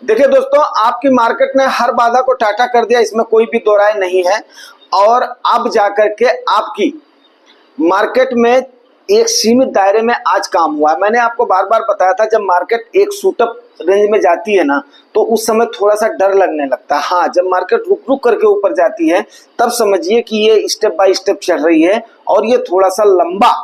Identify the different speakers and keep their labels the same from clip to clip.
Speaker 1: देखिए दोस्तों, आपकी मार्केट ने हर बाधा को टाटा कर दिया, इसमें कोई भी दो राय नहीं है। और अब जाकर के आपकी मार्केट में एक सीमित दायरे में आज काम हुआ है। मैंने आपको बार बार बताया था, जब मार्केट एक शूटअप रेंज में जाती है ना, तो उस समय थोड़ा सा डर लगने लगता है। हाँ, जब मार्केट रुक रुक करके ऊपर जाती है तब समझिए कि ये स्टेप बाय स्टेप चल रही है और ये थोड़ा सा लंबा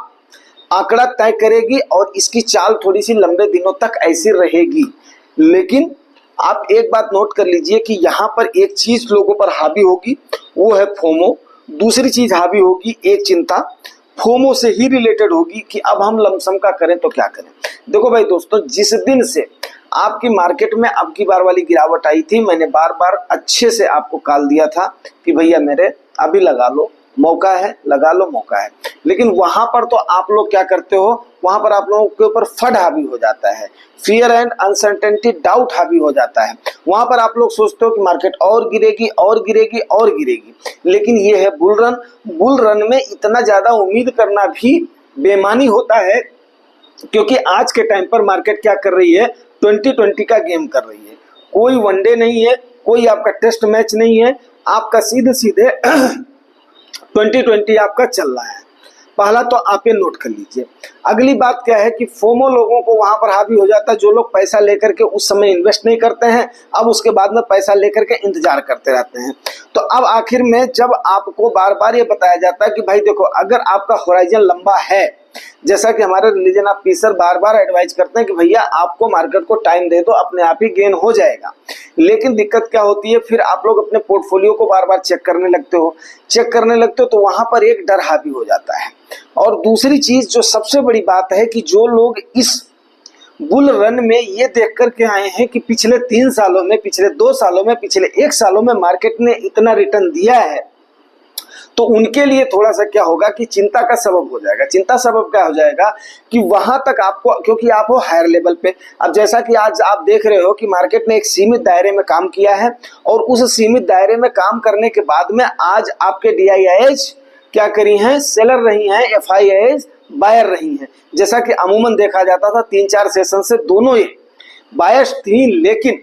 Speaker 1: आंकड़ा तय करेगी और इसकी चाल थोड़ी सी लंबे दिनों तक ऐसी रहेगी। लेकिन आप एक बात नोट कर लीजिए कि यहाँ पर एक चीज लोगों पर हावी होगी, वो है फोमो। दूसरी चीज हावी होगी एक चिंता, फोमो से ही रिलेटेड होगी कि अब हम लमसम का करें तो क्या करें। देखो भाई दोस्तों, जिस दिन से आपकी मार्केट में अब की बार वाली गिरावट आई थी, मैंने बार बार अच्छे से आपको कॉल दिया था कि भैया मेरे अभी लगा लो, मौका है, लगा लो, मौका है। लेकिन वहां पर तो आप लोग क्या करते हो, वहां पर आप लोगों के ऊपर फड हावी हो जाता है, फियर एंड अनसर्टेनिटी, डाउट हावी हो जाता है। वहां पर आप लोग सोचते हो कि मार्केट और गिरेगी और गिरेगी और गिरेगी। लेकिन ये है बुल रन। बुल रन में इतना ज्यादा उम्मीद करना भी बेमानी होता है, क्योंकि आज के टाइम पर मार्केट क्या कर रही है, 2020 का गेम कर रही है। कोई वनडे नहीं है, कोई आपका टेस्ट मैच नहीं है, आपका सीधे सीधे 2020 आपका चल रहा है। पहला तो आप ये नोट कर लीजिए। अगली बात क्या है कि फोमो लोगों को वहां पर हावी हो जाता है, जो लोग पैसा लेकर के उस समय इन्वेस्ट नहीं करते हैं, अब उसके बाद में पैसा लेकर के इंतजार करते रहते हैं। तो अब आखिर में जब आपको बार बार ये बताया जाता है कि भाई देखो, अगर आपका होराइजन लंबा है, जैसा कि हमारे रिलीजन ऑफ पीसर बार बार एडवाइज करते हैं कि भैया आपको मार्केट को टाइम दे दो, अपने आप ही गेन हो जाएगा। लेकिन दिक्कत क्या होती है, फिर आप लोग अपने पोर्टफोलियो को बार बार चेक करने लगते हो तो वहां पर एक डर हावी हो जाता है। और दूसरी चीज जो सबसे बड़ी बात है कि जो लोग इस बुल रन में ये देख करके आए हैं कि पिछले 3 सालों में, पिछले 2 सालों में, पिछले 1 सालों में मार्केट ने इतना रिटर्न दिया है, तो उनके लिए थोड़ा सा क्या होगा कि चिंता का सबब हो जाएगा। चिंता सबब क्या हो जाएगा कि वहां तक आपको, क्योंकि आप हो हायर लेवल पे। अब जैसा कि आज आप देख रहे हो कि मार्केट ने एक सीमित दायरे में काम किया है, और उस सीमित दायरे में काम करने के बाद में आज आपके DIIs क्या करी हैं, सेलर रही हैं, FIIs बायर रही हैं। जैसा कि अमूमन देखा जाता था 3-4 सेशन से दोनों ही बायर्स थी। लेकिन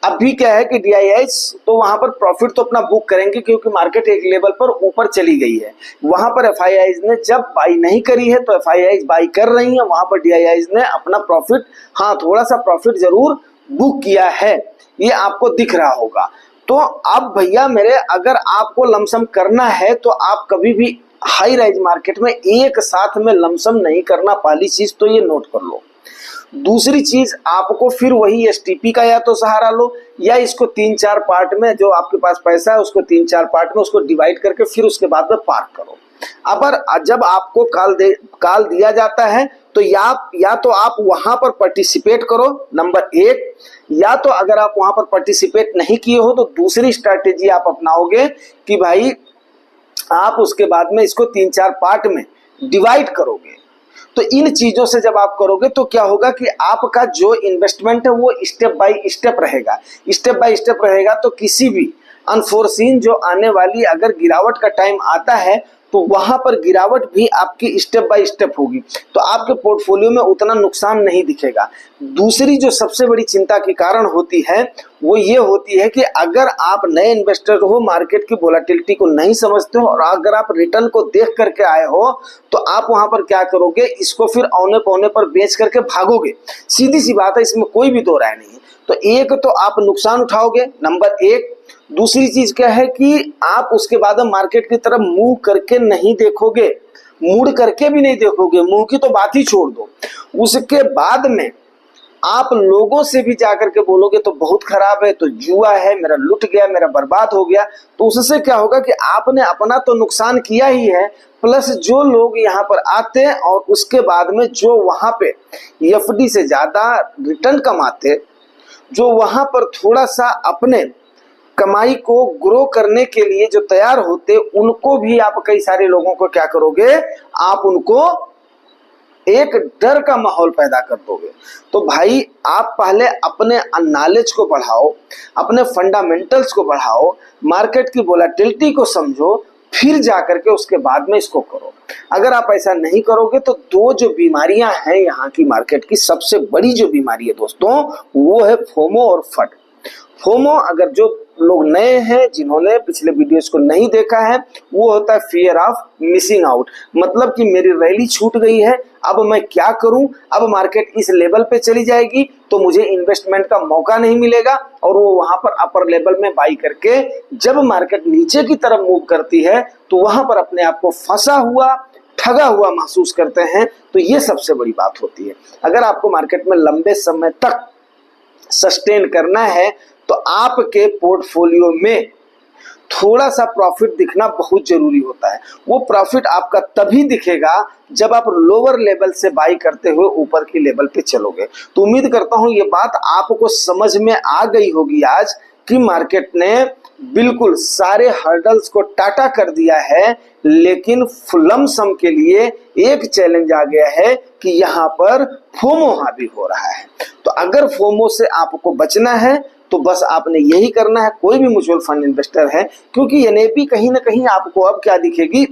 Speaker 1: अभी क्या है कि DIIs तो वहां पर प्रॉफिट तो अपना बुक करेंगे, क्योंकि मार्केट एक लेवल पर ऊपर चली गई है। वहां पर FIIs ने जब बाई नहीं करी है तो FIIs बाई कर रही हैं, वहां पर DIIs ने अपना प्रॉफिट, हाँ थोड़ा सा प्रॉफिट जरूर बुक किया है, ये आपको दिख रहा होगा। तो अब भैया मेरे, अगर आपको लमसम करना है तो आप कभी भी हाई राइज मार्केट में एक साथ में लमसम नहीं करना, पहली चीज तो ये नोट कर लो। दूसरी चीज, आपको फिर वही STP का या तो सहारा लो, या इसको 3-4 पार्ट में, जो आपके पास पैसा है उसको 3-4 पार्ट में उसको डिवाइड करके फिर उसके बाद में पार्क करो। अगर जब आपको कॉल दिया जाता है तो या तो आप वहां पर पार्टिसिपेट करो, नंबर 1, या तो अगर आप वहां पर पार्टिसिपेट नहीं किए हो तो दूसरी स्ट्रैटेजी आप अपनाओगे कि भाई आप उसके बाद में इसको 3-4 पार्ट में डिवाइड करोगे। तो इन चीजों से जब आप करोगे तो क्या होगा कि आपका जो इन्वेस्टमेंट है वो स्टेप बाय स्टेप रहेगा। स्टेप बाय स्टेप रहेगा तो किसी भी अनफोर्सीन जो आने वाली अगर गिरावट का टाइम आता है तो वहां पर गिरावट भी आपकी स्टेप बाय स्टेप होगी, तो आपके पोर्टफोलियो में उतना नुकसान नहीं दिखेगा। दूसरी जो सबसे बड़ी चिंता के कारण होती है वो ये होती है कि अगर आप नए इन्वेस्टर हो, मार्केट की वोलेटिलिटी को नहीं समझते हो, और अगर आप रिटर्न को देख करके आए हो तो आप वहां पर क्या करोगे, इसको फिर औने पौने पर बेच करके भागोगे। सीधी सी बात है, इसमें कोई भी दो राय नहीं है। तो एक तो आप नुकसान उठाओगे, नंबर 1। दूसरी चीज क्या है कि आप उसके बाद मार्केट की तरफ मुंह करके नहीं देखोगे, मुड़ करके भी नहीं देखोगे, मुंह की तो बात ही छोड़ दो। उसके बाद में आप लोगों से भी जाकर के बोलोगे तो बहुत खराब है, तो जुआ है, मेरा लुट गया, मेरा बर्बाद हो गया। तो उससे क्या होगा कि आपने अपना तो नुकसान किया ही है, प्लस जो लोग यहाँ पर आते हैं और उसके बाद में जो वहां पे FD से ज्यादा रिटर्न कमाते, जो वहां पर थोड़ा सा अपने कमाई को ग्रो करने के लिए जो तैयार होते, उनको भी आप कई सारे लोगों को क्या करोगे, आप उनको एक डर का माहौल पैदा कर दोगे। तो भाई आप पहले अपने नॉलेज को बढ़ाओ, अपने फंडामेंटल्स को बढ़ाओ, मार्केट की वोलेटिलिटी को समझो, फिर जा करके उसके बाद में इसको करो। अगर आप ऐसा नहीं करोगे तो दो जो बीमारियां हैं यहाँ की मार्केट की, सबसे बड़ी जो बीमारी है दोस्तों वो है फोमो और फट। फोमो, अगर जो लोग नए हैं जिन्होंने पिछले वीडियोस को नहीं देखा है, वो होता है फियर ऑफ मिसिंग आउट। मतलब कि मेरी रैली छूट गई है, अब मैं क्या करूं, अब मार्केट इस लेवल पे चली जाएगी तो मुझे इन्वेस्टमेंट का मौका नहीं मिलेगा, और वो वहां पर अपर लेवल में बाई करके जब मार्केट नीचे की तरफ मूव करती है तो वहां पर अपने आप को फंसा हुआ, ठगा हुआ महसूस करते हैं। तो ये सबसे बड़ी बात होती है। अगर आपको मार्केट में लंबे समय तक सस्टेन करना है तो आपके पोर्टफोलियो में थोड़ा सा प्रॉफिट दिखना बहुत जरूरी होता है। वो प्रॉफिट आपका तभी दिखेगा जब आप लोअर लेवल से बाई करते हुए ऊपर की लेवल पे चलोगे। तो उम्मीद करता हूं ये बात आपको समझ में आ गई होगी आज कि मार्केट ने बिल्कुल सारे हर्डल्स को टाटा कर दिया है, लेकिन लम सम के लिए एक चैलेंज आ गया है कि यहाँ पर फोमो हावी हो रहा है। तो अगर फोमो से आपको बचना है तो बस आपने यही करना है, कोई भी म्यूचुअल फंड इन्वेस्टर है, क्योंकि एनएपी कहीं ना कहीं आपको अब क्या दिखेगी,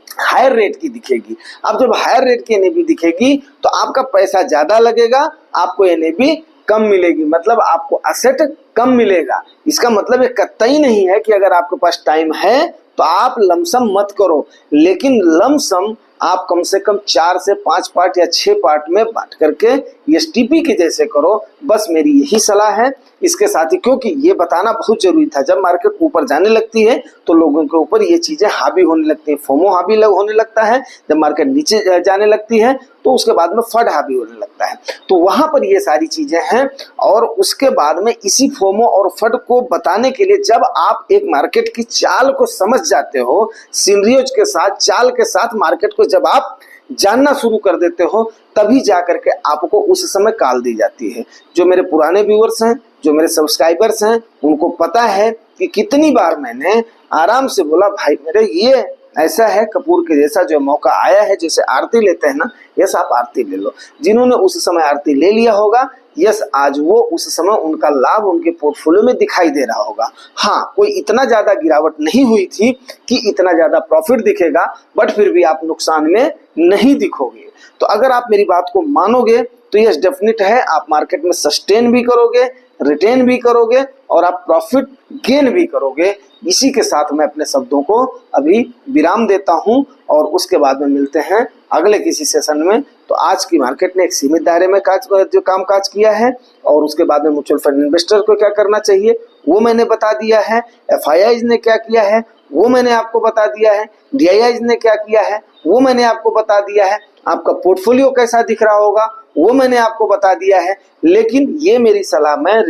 Speaker 1: हायर रेट की दिखेगी। अब जब हायर रेट की एनएपी दिखेगी तो आपका पैसा ज्यादा लगेगा, आपको एनएपी कम मिलेगी, मतलब आपको एसेट कम मिलेगा। इसका मतलब ये कतई नहीं है कि अगर आपके पास टाइम है तो आप लमसम मत करो, लेकिन लमसम आप कम से कम 4 से 5 पार्ट या 6 पार्ट में बांट करके एसटीपी के जैसे करो। बस मेरी यही सलाह है। इसके साथ ही क्योंकि ये बताना बहुत जरूरी था, जब मार्केट ऊपर जाने लगती है तो लोगों के ऊपर ये चीजें हावी होने लगती हैं, फोमो हावी होने लगता है। जब मार्केट नीचे जाने लगती है तो उसके बाद में फड हावी होने लगता है। तो वहां पर ये सारी चीजें हैं। और उसके बाद में इसी फोमो और फड को बताने के लिए जब आप एक मार्केट की चाल को समझ जाते हो, सिनेरियोज के साथ, चाल के साथ मार्केट को जब आप जानना शुरू कर देते हो, तभी जाकर के आपको उस समय कॉल दी जाती है। जो मेरे पुराने व्यूअर्स हैं, जो मेरे सब्सक्राइबर्स हैं, उनको पता है कि कितनी बार मैंने आराम से बोला भाई मेरे ये ऐसा है कपूर के जैसा जो मौका आया है, जैसे आरती लेते हैं ना, यस आप आरती ले लो। जिन्होंने उस समय आरती ले लिया होगा, यस आज वो उस समय उनका लाभ उनके पोर्टफोलियो में दिखाई दे रहा होगा। हाँ, कोई इतना ज्यादा गिरावट नहीं हुई थी कि इतना ज्यादा प्रॉफिट दिखेगा, बट फिर भी आप नुकसान में नहीं दिखोगे। तो अगर आप मेरी बात को मानोगे तो यस डेफिनेट है आप मार्केट में सस्टेन भी करोगे, रिटेन भी करोगे और आप प्रॉफिट गेन भी करोगे। इसी के साथ मैं अपने शब्दों को अभी विराम देता हूं और उसके बाद में मिलते हैं अगले किसी सेशन में। तो आज की मार्केट ने एक सीमित दायरे में जो कामकाज किया है, और उसके बाद में म्यूचुअल फंड इन्वेस्टर को क्या करना चाहिए वो मैंने बता दिया है, एफआईआईज ने क्या किया है वो मैंने आपको बता दिया है, डीआईआईज ने क्या किया है वो मैंने आपको बता दिया है, आपका पोर्टफोलियो कैसा दिख रहा होगा वो मैंने आपको बता दिया है। लेकिन ये मेरी सलाह, मैं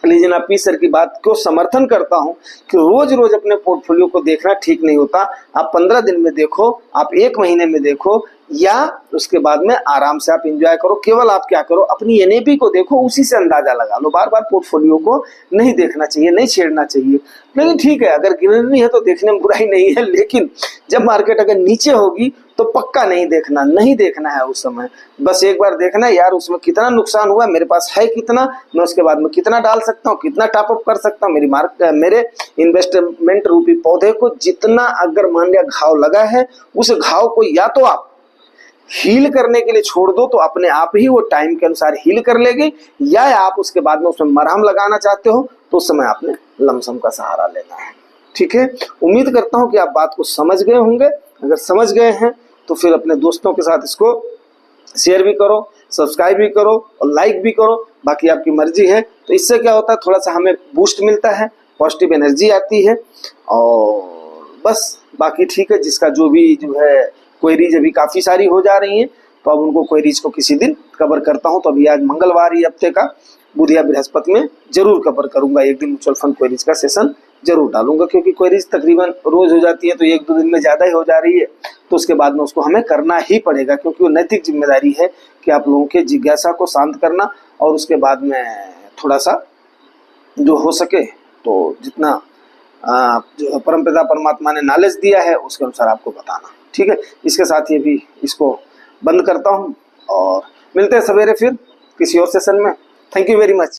Speaker 1: लीजिना पी सर की बात को समर्थन करता हूं कि रोज रोज अपने पोर्टफोलियो को देखना ठीक नहीं होता। आप 15 दिन में देखो, आप 1 महीने में देखो, या उसके बाद में आराम से आप एंजॉय करो। केवल आप क्या करो, अपनी एनएपी को देखो, उसी से अंदाजा लगा लो। बार बार पोर्टफोलियो को नहीं देखना चाहिए, नहीं छेड़ना चाहिए। लेकिन ठीक है, अगर गिननी है तो देखने में बुराई नहीं है, लेकिन जब मार्केट अगर नीचे होगी तो पक्का नहीं देखना है उस समय। बस एक बार देखना है यार उसमें कितना नुकसान हुआ, मेरे पास है कितना, मैं उसके बाद में कितना डाल सकता हूँ, कितना टॉपअप कर सकता हूँ। मेरे इन्वेस्टमेंट रूपी पौधे को जितना अगर मान लिया घाव लगा है, उस घाव को या तो आप हील करने के लिए छोड़ दो तो अपने आप ही वो टाइम के अनुसार हील कर लेगी, या आप उसके बाद में उसमें मरहम लगाना चाहते हो तो उस समय आपने लमसम का सहारा लेना है। ठीक है, उम्मीद करता हूं कि आप बात को समझ गए होंगे। अगर समझ गए हैं तो फिर अपने दोस्तों के साथ इसको शेयर भी करो, सब्सक्राइब भी करो और लाइक भी करो, बाकी आपकी मर्जी है। तो इससे क्या होता है, थोड़ा सा हमें बूस्ट मिलता है, पॉजिटिव एनर्जी आती है, और बस बाकी ठीक है। जिसका जो है क्वेरीज अभी काफ़ी सारी हो जा रही हैं, तो अब उनको क्वेरीज को किसी दिन कवर करता हूं। तो अभी आज मंगलवार ही हफ्ते का, बुध या बृहस्पति में जरूर कवर करूंगा। एक दिन म्यूचुअल फंड क्वेरीज का सेशन जरूर डालूंगा, क्योंकि क्वेरीज तकरीबन रोज हो जाती है, तो 1-2 दिन में ज़्यादा ही हो जा रही है, तो उसके बाद में उसको हमें करना ही पड़ेगा, क्योंकि वो नैतिक जिम्मेदारी है कि आप लोगों के जिज्ञासा को शांत करना, और उसके बाद में थोड़ा सा जो हो सके तो जितना जो परमपिता परमात्मा ने नॉलेज दिया है उसके अनुसार आपको बताना। ठीक है, इसके साथ ही भी इसको बंद करता हूँ और मिलते हैं सवेरे फिर किसी और सेशन में। Thank you very much.